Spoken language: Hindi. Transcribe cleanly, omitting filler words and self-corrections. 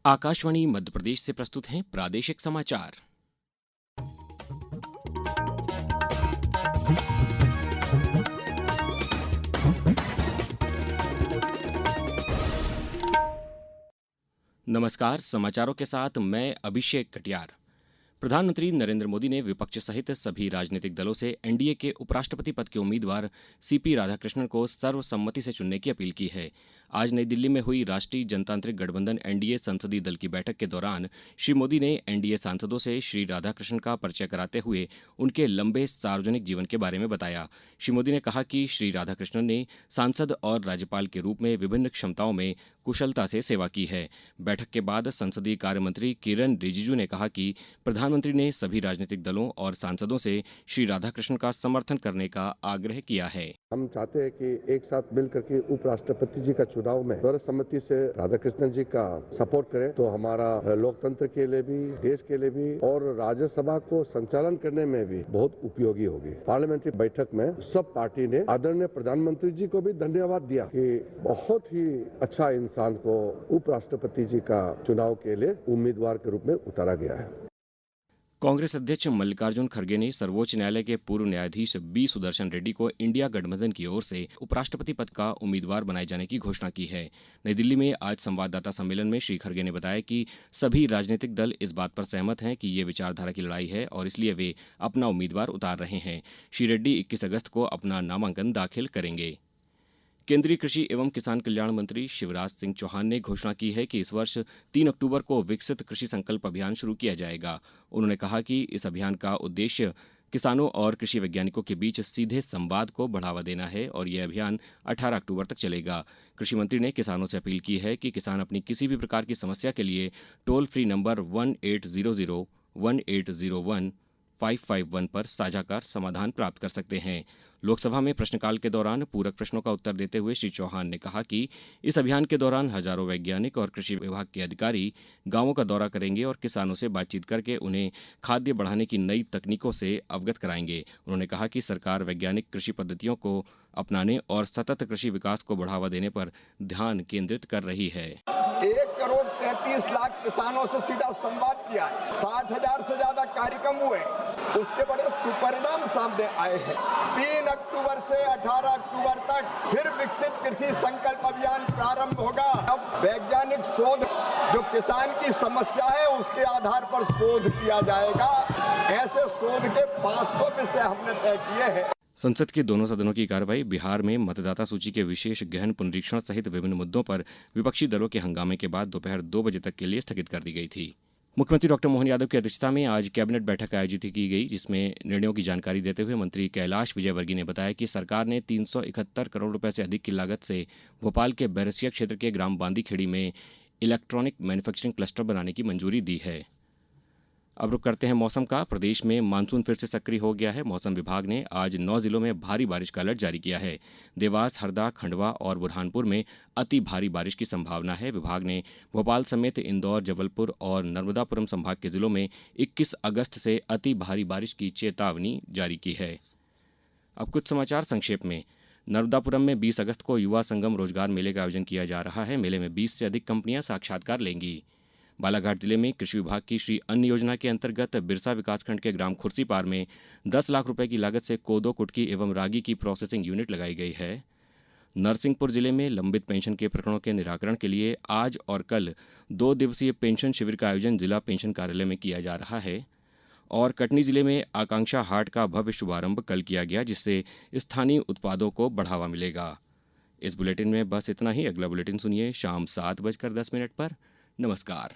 आकाशवाणी मध्य प्रदेश से प्रस्तुत हैं प्रादेशिक समाचार। नमस्कार, समाचारों के साथ मैं अभिषेक कटियार। प्रधानमंत्री नरेंद्र मोदी ने विपक्ष सहित सभी राजनीतिक दलों से एनडीए के उपराष्ट्रपति पद के उम्मीदवार सीपी राधाकृष्णन को सर्वसम्मति से चुनने की अपील की है। आज नई दिल्ली में हुई राष्ट्रीय जनतांत्रिक गठबंधन एनडीए संसदीय दल की बैठक के दौरान श्री मोदी ने एनडीए सांसदों से श्री राधाकृष्णन का परिचय कराते हुए उनके लंबे सार्वजनिक जीवन के बारे में बताया। श्री मोदी ने कहा कि श्री राधाकृष्णन ने सांसद और राज्यपाल के रूप में विभिन्न क्षमताओं में कुशलता से सेवा की है। बैठक के बाद संसदीय कार्य मंत्री किरेन रिजिजू ने कहा कि प्रधानमंत्री ने सभी राजनीतिक दलों और सांसदों से श्री राधाकृष्णन का समर्थन करने का आग्रह किया है। हम चाहते हैं कि एक साथ मिलकर के उपराष्ट्रपति जी का चुनाव में सर्वसम्मति से राधाकृष्णन जी का सपोर्ट करें तो हमारा लोकतंत्र के लिए भी, देश के लिए भी और राज्यसभा को संचालन करने में भी बहुत उपयोगी होगी। पार्लियामेंट्री बैठक में सब पार्टी ने आदरणीय प्रधानमंत्री जी को भी धन्यवाद दिया कि बहुत ही अच्छा इंसान को उपराष्ट्रपति जी का चुनाव के लिए उम्मीदवार के रूप में उतारा गया है। कांग्रेस अध्यक्ष मल्लिकार्जुन खड़गे ने सर्वोच्च न्यायालय के पूर्व न्यायाधीश बी सुदर्शन रेड्डी को इंडिया गठबंधन की ओर से उपराष्ट्रपति पद का उम्मीदवार बनाए जाने की घोषणा की है। नई दिल्ली में आज संवाददाता सम्मेलन में श्री खड़गे ने बताया कि सभी राजनीतिक दल इस बात पर सहमत हैं कि ये विचारधारा की लड़ाई है और इसलिए वे अपना उम्मीदवार उतार रहे हैं। श्री रेड्डी 21 अगस्त को अपना नामांकन दाखिल करेंगे। केंद्रीय कृषि एवं किसान कल्याण मंत्री शिवराज सिंह चौहान ने घोषणा की है कि इस वर्ष 3 अक्टूबर को विकसित कृषि संकल्प अभियान शुरू किया जाएगा। उन्होंने कहा कि इस अभियान का उद्देश्य किसानों और कृषि वैज्ञानिकों के बीच सीधे संवाद को बढ़ावा देना है और यह अभियान 18 अक्टूबर तक चलेगा। कृषि मंत्री ने किसानों से अपील की है कि किसान अपनी किसी भी प्रकार की समस्या के लिए टोल फ्री नंबर 1800-1801-551 पर साझा कर समाधान प्राप्त कर सकते हैं। लोकसभा में प्रश्नकाल के दौरान पूरक प्रश्नों का उत्तर देते हुए श्री चौहान ने कहा कि इस अभियान के दौरान हजारों वैज्ञानिक और कृषि विभाग के अधिकारी गांवों का दौरा करेंगे और किसानों से बातचीत करके उन्हें खाद्य बढ़ाने की नई तकनीकों से अवगत कराएंगे। उन्होंने कहा कि सरकार वैज्ञानिक कृषि पद्धतियों को अपनाने और सतत कृषि विकास को बढ़ावा देने पर ध्यान केंद्रित कर रही है। 1,33,00,000 किसानों से सीधा संवाद किया है। 60,000 से ज्यादा कार्यक्रम हुए, उसके बड़े सुपरिणाम सामने आए हैं। 3 अक्टूबर से 18 अक्टूबर तक फिर विकसित कृषि संकल्प अभियान प्रारंभ होगा। अब वैज्ञानिक शोध जो किसान की समस्या है उसके आधार पर शोध किया जाएगा। ऐसे शोध के 500 विषय हमने तय किए हैं। संसद के दोनों सदनों की कार्रवाई बिहार में मतदाता सूची के विशेष गहन पुनरीक्षण सहित विभिन्न मुद्दों पर विपक्षी दलों के हंगामे के बाद दोपहर 2 बजे तक के लिए स्थगित कर दी गई थी। मुख्यमंत्री डॉक्टर मोहन यादव की अध्यक्षता में आज कैबिनेट बैठक आयोजित की गई, जिसमें निर्णयों की जानकारी देते हुए मंत्री कैलाश विजयवर्गीय ने बताया कि सरकार ने 371 करोड़ रुपए से अधिक की लागत से भोपाल के बैरसिया क्षेत्र के ग्राम बांदीखेड़ी में इलेक्ट्रॉनिक मैन्युफैक्चरिंग क्लस्टर बनाने की मंजूरी दी है। अब रुक करते हैं मौसम का। प्रदेश में मानसून फिर से सक्रिय हो गया है। मौसम विभाग ने आज 9 जिलों में भारी बारिश का अलर्ट जारी किया है। देवास, हरदा, खंडवा और बुरहानपुर में अति भारी बारिश की संभावना है। विभाग ने भोपाल समेत इंदौर, जबलपुर और नर्मदापुरम संभाग के जिलों में 21 अगस्त से अति भारी बारिश की चेतावनी जारी की है। अब कुछ समाचार संक्षेप में। नर्मदापुरम में 20 अगस्त को युवा संगम रोजगार मेले का आयोजन किया जा रहा है। मेले में 20 से अधिक कंपनियां साक्षात्कार लेंगी। बालाघाट जिले में कृषि विभाग की श्री अन्न योजना के अंतर्गत बिरसा विकासखंड के ग्राम खुर्सीपार में 10 लाख रुपए की लागत से कोदो, कुटकी एवं रागी की प्रोसेसिंग यूनिट लगाई गई है। नरसिंहपुर जिले में लंबित पेंशन के प्रकरणों के निराकरण के लिए आज और कल 2 दिवसीय पेंशन शिविर का आयोजन जिला पेंशन कार्यालय में किया जा रहा है। और कटनी जिले में आकांक्षा हाट का भव्य शुभारंभ कल किया गया, जिससे स्थानीय उत्पादों को बढ़ावा मिलेगा। इस बुलेटिन में बस इतना ही। अगला बुलेटिन सुनिए शाम 7:10 पर। नमस्कार।